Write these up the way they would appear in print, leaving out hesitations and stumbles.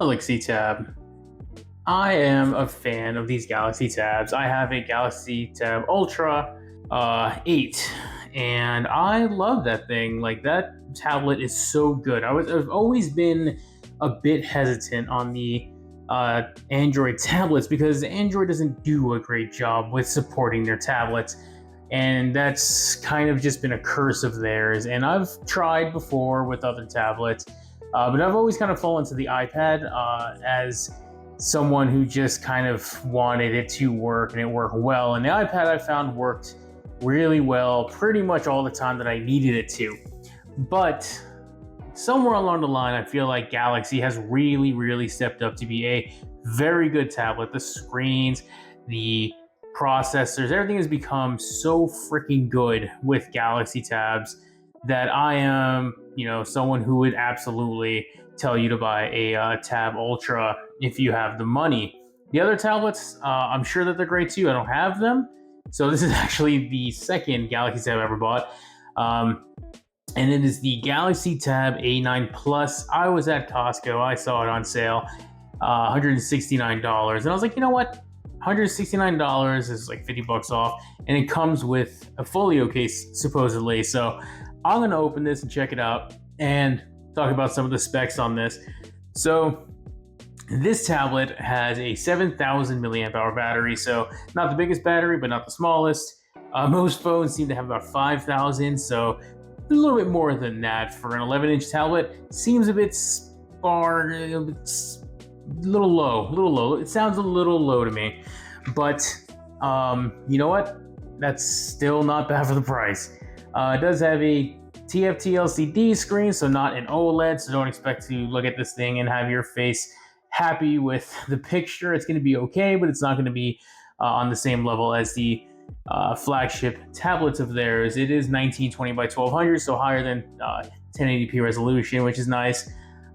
Galaxy Tab. I am a fan of these Galaxy Tabs. I have a Galaxy Tab Ultra 8, and I love that thing. Like, that tablet is so good. I've always been a bit hesitant on the Android tablets because Android doesn't do a great job with supporting their tablets. And that's kind of just been a curse of theirs. And I've tried before with other tablets, but I've always kind of fallen to the iPad as someone who just kind of wanted it to work and it worked well. And the iPad I found worked really well pretty much all the time that I needed it to. But somewhere along the line, I feel like Galaxy has really stepped up to be a very good tablet. The screens, the processors, everything has become so freaking good with Galaxy Tabs that I am, someone who would absolutely tell you to buy a Tab Ultra if you have the money. The other tablets, I'm sure that they're great too. I don't have them, so this is actually the second Galaxy Tab I ever bought. And it is the Galaxy Tab A9 Plus. I was at Costco. I saw it on sale, $169. And I was like, you know what? $169 is like $50 off. And it comes with a folio case, supposedly. So I'm going to open this and check it out and talk about some of the specs on this. So this tablet has a 7,000 milliamp hour battery. So not the biggest battery, but not the smallest. Most phones seem to have about 5,000. So a little bit more than that for an 11-inch tablet. Seems a bit little low. It sounds a little low to me, but you know what? That's still not bad for the price. It does have a TFT LCD screen, so not an OLED, so don't expect to look at this thing and have your face happy with the picture. It's going to be okay, but it's not going to be on the same level as the flagship tablets of theirs. It is 1920 by 1200, so higher than 1080p resolution, which is nice.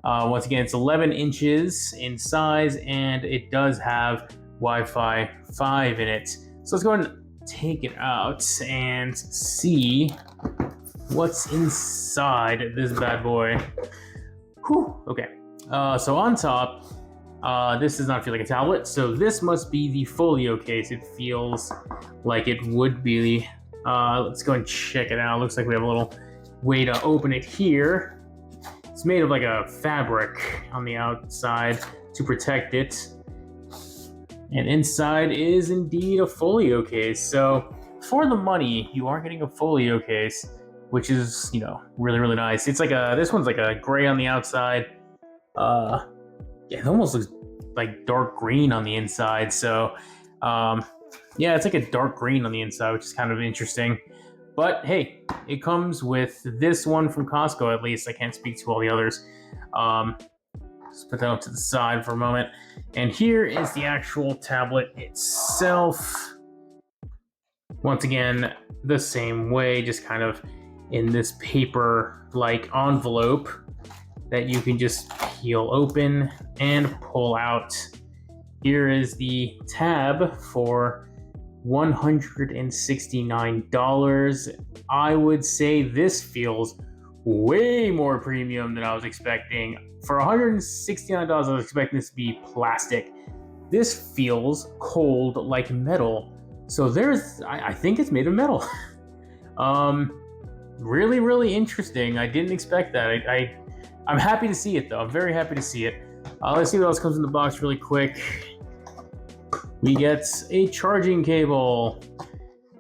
Once again, it's 11 inches in size, and it does have Wi-Fi 5 in it. So let's go ahead and take it out and see what's inside this bad boy. Whew, okay. So on top, this does not feel like a tablet, so this must be the folio case. It feels like it would be. Let's go and check it out. Looks like we have a little way to open it here. It's made of like a fabric on the outside to protect it. And inside is indeed a folio case. So for the money, you are getting a folio case, which is, really nice. It's like this one's like a gray on the outside. It almost looks like dark green on the inside. So, yeah, it's like a dark green on the inside, which is kind of interesting. But hey, it comes with this one from Costco, at least. I can't speak to all the others. Just put that up to the side for a moment. And here is the actual tablet itself. Once again, the same way, just kind of in this paper-like envelope that you can just peel open and pull out. Here is the tab for $169. I would say this feels way more premium than I was expecting. For $169, I was expecting this to be plastic. This feels cold like metal. So I think it's made of metal. Really interesting. I didn't expect that. I'm happy to see it though. I'm very happy to see it. Let's see what else comes in the box really quick. We get a charging cable.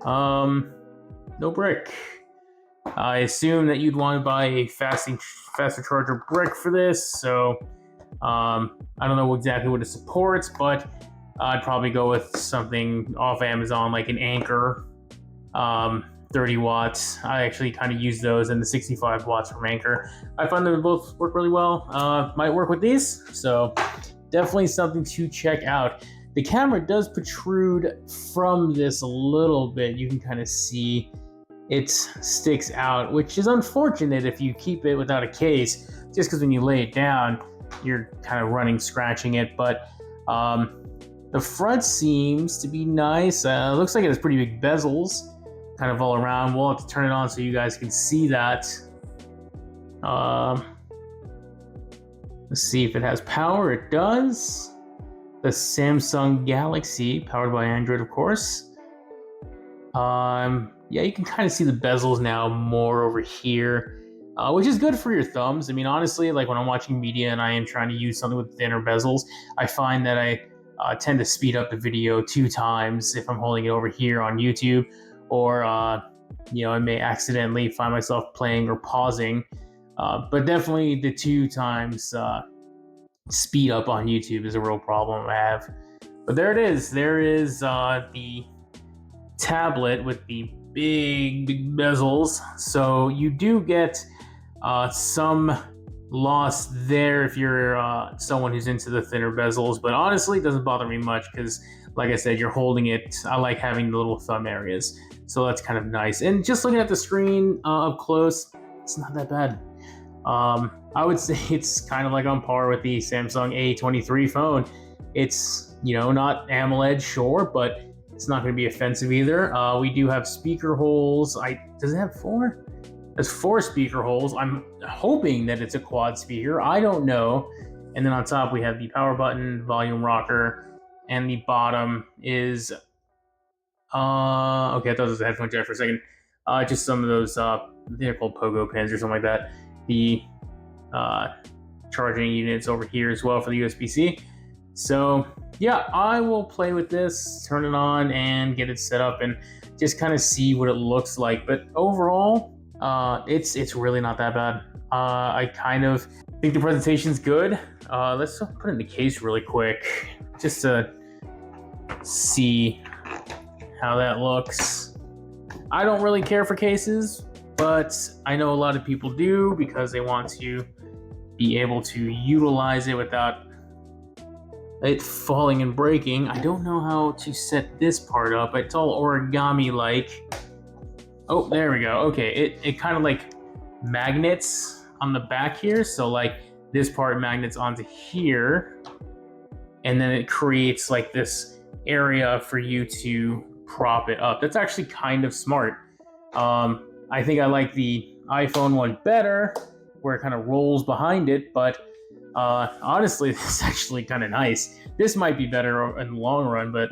No brick. I assume that you'd want to buy a faster charger brick for this, so I don't know exactly what it supports, but I'd probably go with something off Amazon like an Anker, 30 watts. I actually kind of use those, and the 65 watts from Anker. I find them both work really well. Might work with these, so definitely something to check out. The camera does protrude from this a little bit. You can kind of see it sticks out, which is unfortunate if you keep it without a case, just because when you lay it down, you're kind of scratching it. But the front seems to be nice. Looks like it has pretty big bezels, kind of all around. We'll have to turn it on so you guys can see that. Let's see if it has power. It does. The Samsung Galaxy, powered by Android, of course. Yeah, you can kind of see the bezels now more over here, which is good for your thumbs. I mean, honestly, like when I'm watching media and I am trying to use something with thinner bezels, I find that I tend to speed up the video 2 times if I'm holding it over here on YouTube, or I may accidentally find myself playing or pausing. But definitely the 2 times speed up on YouTube is a real problem I have. But there it is. There is the tablet with the big bezels. So you do get some loss there if you're someone who's into the thinner bezels. But honestly, it doesn't bother me much because, like I said, you're holding it. I like having the little thumb areas. So that's kind of nice. And just looking at the screen up close, it's not that bad. I would say it's kind of like on par with the Samsung A23 phone. It's, not AMOLED, sure, but it's not going to be offensive either. We do have speaker holes. Does it have 4? There's 4 speaker holes. I'm hoping that it's a quad speaker. I don't know. And then on top we have the power button, volume rocker, and the bottom is okay, I thought it was a headphone jack for a second. Just some of those they're called pogo pins or something like that. The charging units over here as well for the USB-C. So yeah, I will play with this, turn it on, and get it set up, and just kind of see what it looks like. But overall, it's really not that bad. I kind of think the presentation's good. Let's put it in the case really quick, just to see how that looks. I don't really care for cases, but I know a lot of people do because they want to be able to utilize it without it falling and breaking. I don't know how to set this part up. It's all origami-like. Oh, there we go. Okay, it kind of like magnets on the back here. So like this part magnets onto here, and then it creates like this area for you to prop it up. That's actually kind of smart. I think I like the iPhone one better, where it kind of rolls behind it, but honestly, this is actually kind of nice. This might be better in the long run, but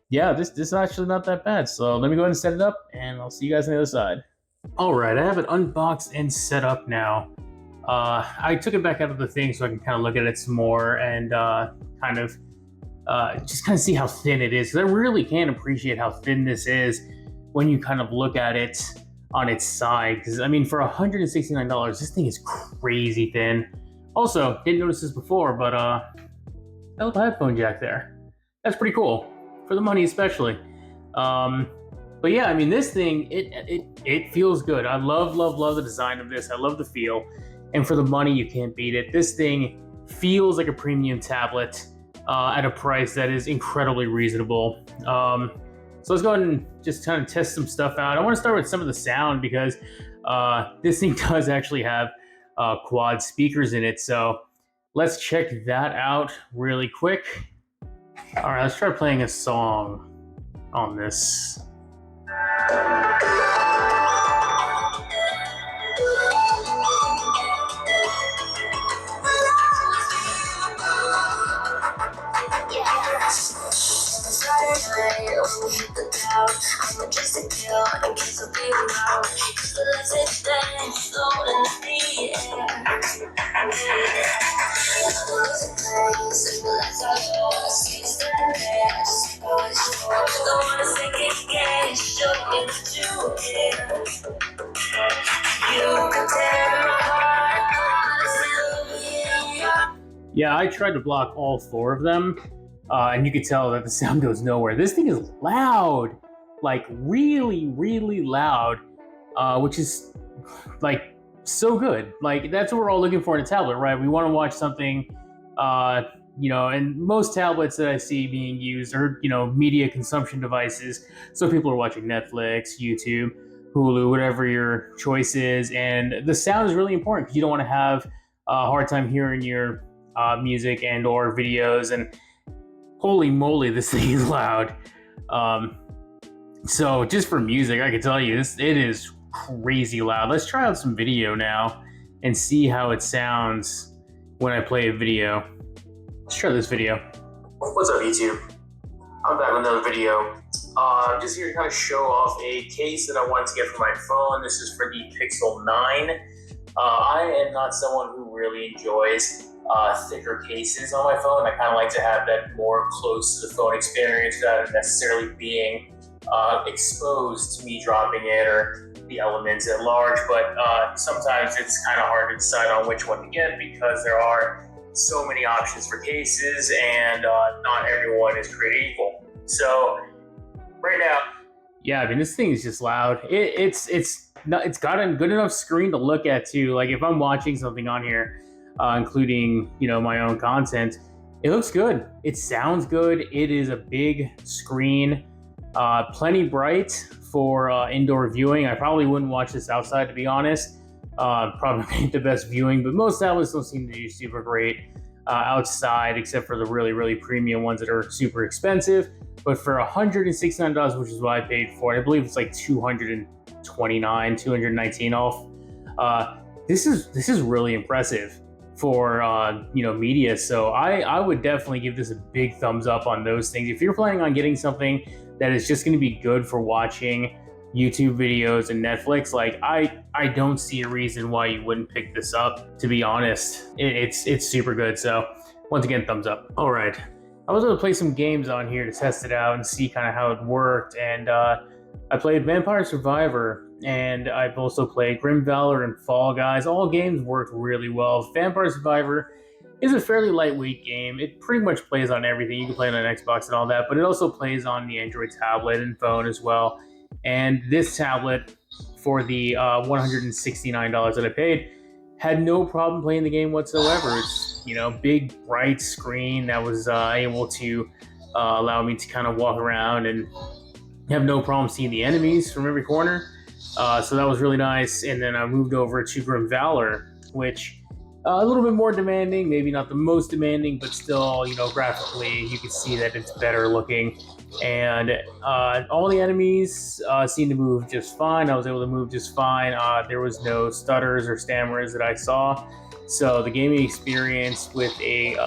yeah, this is actually not that bad. So let me go ahead and set it up, and I'll see you guys on the other side. All right, I have it unboxed and set up now. I took it back out of the thing so I can kind of look at it some more and just kind of see how thin it is. Because I really can't appreciate how thin this is when you kind of look at it on its side. Because I mean, for $169, this thing is crazy thin. Also, didn't notice this before, but hell of a headphone jack there. That's pretty cool for the money, especially. But yeah, I mean, this thing it feels good. I love the design of this. I love the feel, and for the money, you can't beat it. This thing feels like a premium tablet at a price that is incredibly reasonable. So let's go ahead and just kind of test some stuff out. I want to start with some of the sound because this thing does actually have quad speakers in it. So let's check that out really quick. All right, let's try playing a song on this. Yeah, I tried to block all 4 of them, and you could tell that the sound goes nowhere. This thing is loud, like really, really loud, which is like so good. Like that's what we're all looking for in a tablet, right? We want to watch something, and most tablets that I see being used are, media consumption devices. So people are watching Netflix, YouTube, Hulu, whatever your choice is. And the sound is really important because you don't want to have a hard time hearing your music and or videos. And holy moly, this thing is loud. So just for music, I can tell you it is crazy loud. Let's try out some video now and see how it sounds when I play a video. Let's try this video. What's up, YouTube? I'm back with another video. I'm just here to kind of show off a case that I wanted to get for my phone. This is for the Pixel 9. I am not someone who really enjoys thicker cases on my phone. I kind of like to have that more close to the phone experience rather than necessarily being exposed to me dropping it or the elements at large. But sometimes it's kind of hard to decide on which one to get because there are so many options for cases and not everyone is created equal. So right now, yeah, I mean, this thing is just loud. It's got a good enough screen to look at too. Like if I'm watching something on here, including my own content, it looks good. It sounds good. It is a big screen, plenty bright for indoor viewing. I probably wouldn't watch this outside, to be honest. Probably ain't the best viewing, but most tablets don't seem to do super great outside, except for the really, really premium ones that are super expensive. But for $169, which is what I paid for it, I believe it's like $229, $219 off. This is really impressive for media. So I would definitely give this a big thumbs up on those things. If you're planning on getting something that is just going to be good for watching YouTube videos and Netflix, like I don't see a reason why you wouldn't pick this up. To be honest, it's super good. So once again, thumbs up. All right. I was able to play some games on here to test it out and see kind of how it worked. And I played Vampire Survivor, and I've also played Grim Valor and Fall Guys. All games worked really well. Vampire Survivor is a fairly lightweight game. It pretty much plays on everything. You can play it on Xbox and all that, but it also plays on the Android tablet and phone as well. And this tablet, for the $169 that I paid, had no problem playing the game whatsoever. It's big bright screen that was able to allow me to kind of walk around and have no problem seeing the enemies from every corner. So that was really nice. And then I moved over to Grim Valor, which a little bit more demanding, maybe not the most demanding, but still, graphically you can see that it's better looking. And all the enemies seemed to move just fine. I was able to move just fine. There was no stutters or stammers that I saw. So the gaming experience with a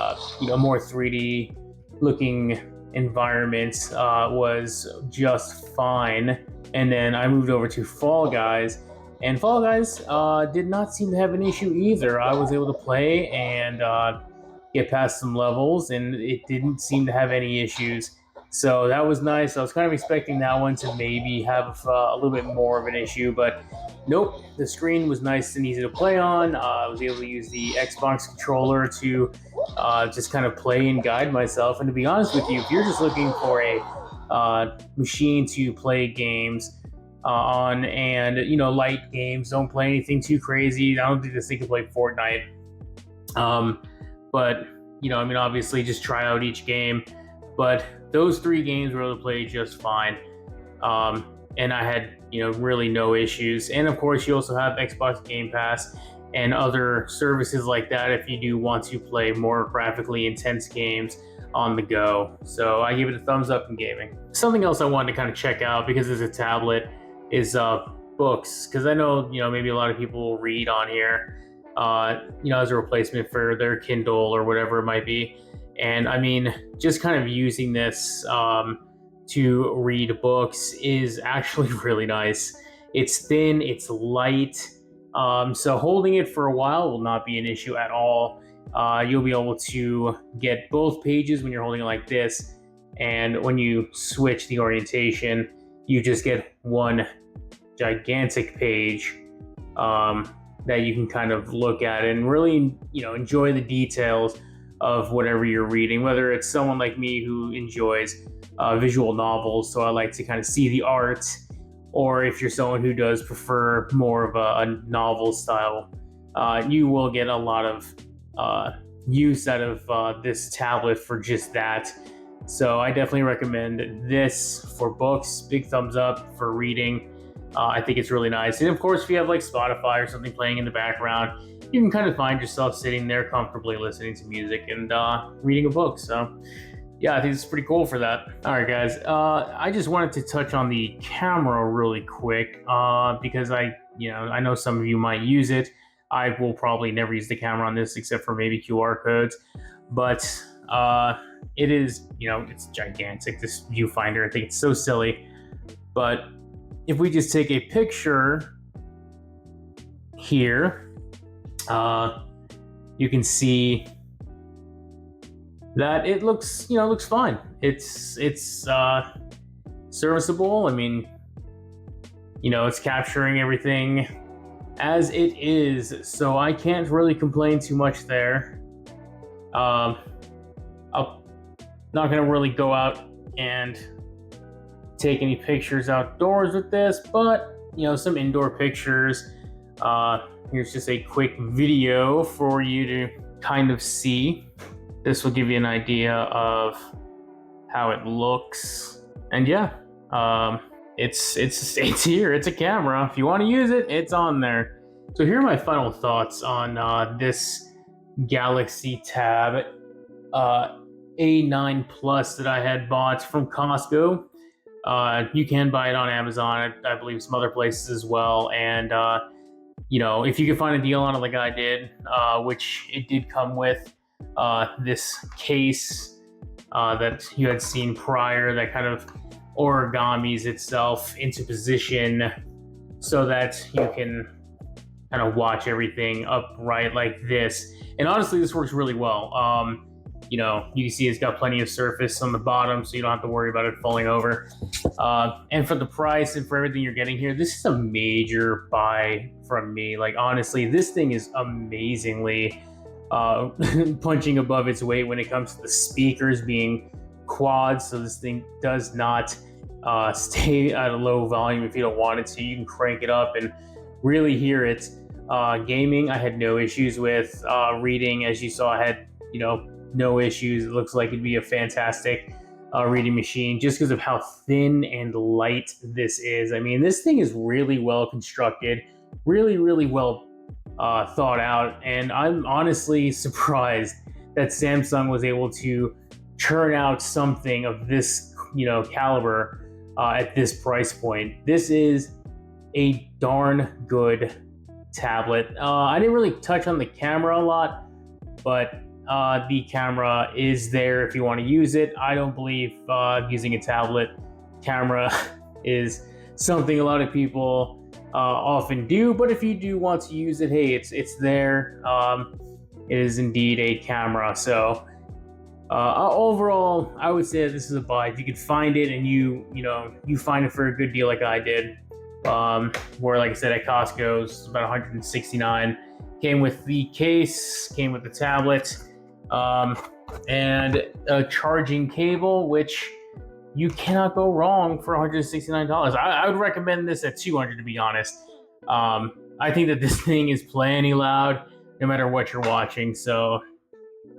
more 3D looking environment was just fine. And then I moved over to Fall Guys, and Fall Guys did not seem to have an issue either. I was able to play and get past some levels, and it didn't seem to have any issues. So that was nice. I was kind of expecting that one to maybe have a little bit more of an issue, but nope. The screen was nice and easy to play on. I was able to use the Xbox controller to just kind of play and guide myself. And to be honest with you, if you're just looking for a machine to play games on, and light games, don't play anything too crazy. I don't think this thing can play Fortnite. But obviously just try out each game. But those 3 games were able to play just fine. And I had, really no issues. And of course, you also have Xbox Game Pass and other services like that if you do want to play more graphically intense games on the go. So I give it a thumbs up in gaming. Something else I wanted to kind of check out, because it's a tablet, is books. Because I know, maybe a lot of people will read on here, as a replacement for their Kindle or whatever it might be. And I mean, just kind of using this to read books is actually really nice. It's thin, it's light, so holding it for a while will not be an issue at all. You'll be able to get both pages when you're holding it like this, and when you switch the orientation, you just get one gigantic page that you can kind of look at and really, enjoy the details of whatever you're reading, whether it's someone like me who enjoys visual novels, so I like to kind of see the art, or if you're someone who does prefer more of a novel style, you will get a lot of use out of this tablet for just that. So I definitely recommend this for books. Big thumbs up for reading. I think it's really nice. And of course, if you have like Spotify or something playing in the background, you can kind of find yourself sitting there comfortably listening to music and reading a book. So yeah, I think it's pretty cool for that. All right, guys. I just wanted to touch on the camera really quick because I know some of you might use it. I will probably never use the camera on this except for maybe QR codes, but it is, it's gigantic, this viewfinder. I think it's so silly. But if we just take a picture here, you can see that it looks, looks fine. It's serviceable. I mean, it's capturing everything as it is, so I can't really complain too much there. I'm not gonna really go out and take any pictures outdoors with this, but some indoor pictures. Here's just a quick video for you to kind of see. This will give you an idea of how it looks, and yeah, it's here. It's a camera. If you want to use it, it's on there. So here are my final thoughts on this Galaxy Tab A9 Plus that I had bought from Costco. You can buy it on Amazon, I believe some other places as well. And if you can find a deal on it like I did, which it did come with this case that you had seen prior, that kind of origamis itself into position so that you can kind of watch everything upright like this. And honestly, this works really well. You can see it's got plenty of surface on the bottom, so you don't have to worry about it falling over. And for the price and for everything you're getting here, this is a major buy from me. Like, honestly, this thing is amazingly punching above its weight when it comes to the speakers being quad. So this thing does not stay at a low volume if you don't want it to. You can crank it up and really hear it. Gaming, I had no issues with. Reading, as you saw, I had, no issues. It looks like it'd be a fantastic reading machine just because of how thin and light this is. I mean, this thing is really well constructed, really, really well thought out. And I'm honestly surprised that Samsung was able to churn out something of this, caliber at this price point. This is a darn good tablet. I didn't really touch on the camera a lot, but the camera is there if you want to use it. I don't believe using a tablet camera is something a lot of people often do, but if you do want to use it, hey, it's there. It is indeed a camera. So overall, I would say this is a buy. If you could find it and you find it for a good deal like I did, where, like I said, at Costco it's about $169. Came with the case, came with the tablet, and a charging cable, which you cannot go wrong for $169. I would recommend this at $200, to be honest. I think that this thing is plenty loud no matter what you're watching. So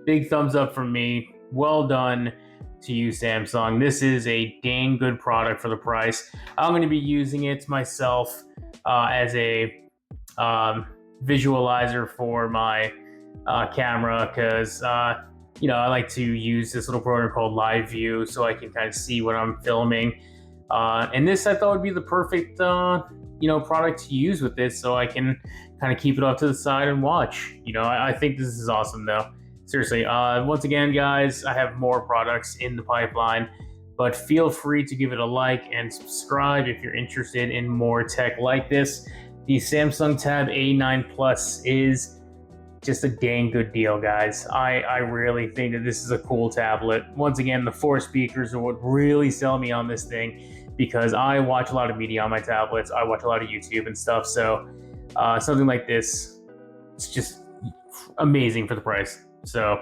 big thumbs up from me. Well done to you, Samsung. This is a dang good product for the price. I'm going to be using it myself as a visualizer for my camera, because I like to use this little program called Live View so I can kind of see what I'm filming. And this, I thought, would be the perfect product to use with this, so I can kind of keep it off to the side and watch. I think this is awesome, though. Seriously. Once again, guys, I have more products in the pipeline, but feel free to give it a like and subscribe if you're interested in more tech like this. The Samsung Tab A9 Plus is just a dang good deal, guys. I really think that this is a cool tablet. Once again, the 4 speakers are what really sell me on this thing, because I watch a lot of media on my tablets. I watch a lot of YouTube and stuff. So something like this, it's just amazing for the price. So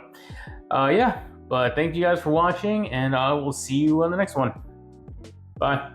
yeah, but thank you guys for watching, and I will see you on the next one. Bye.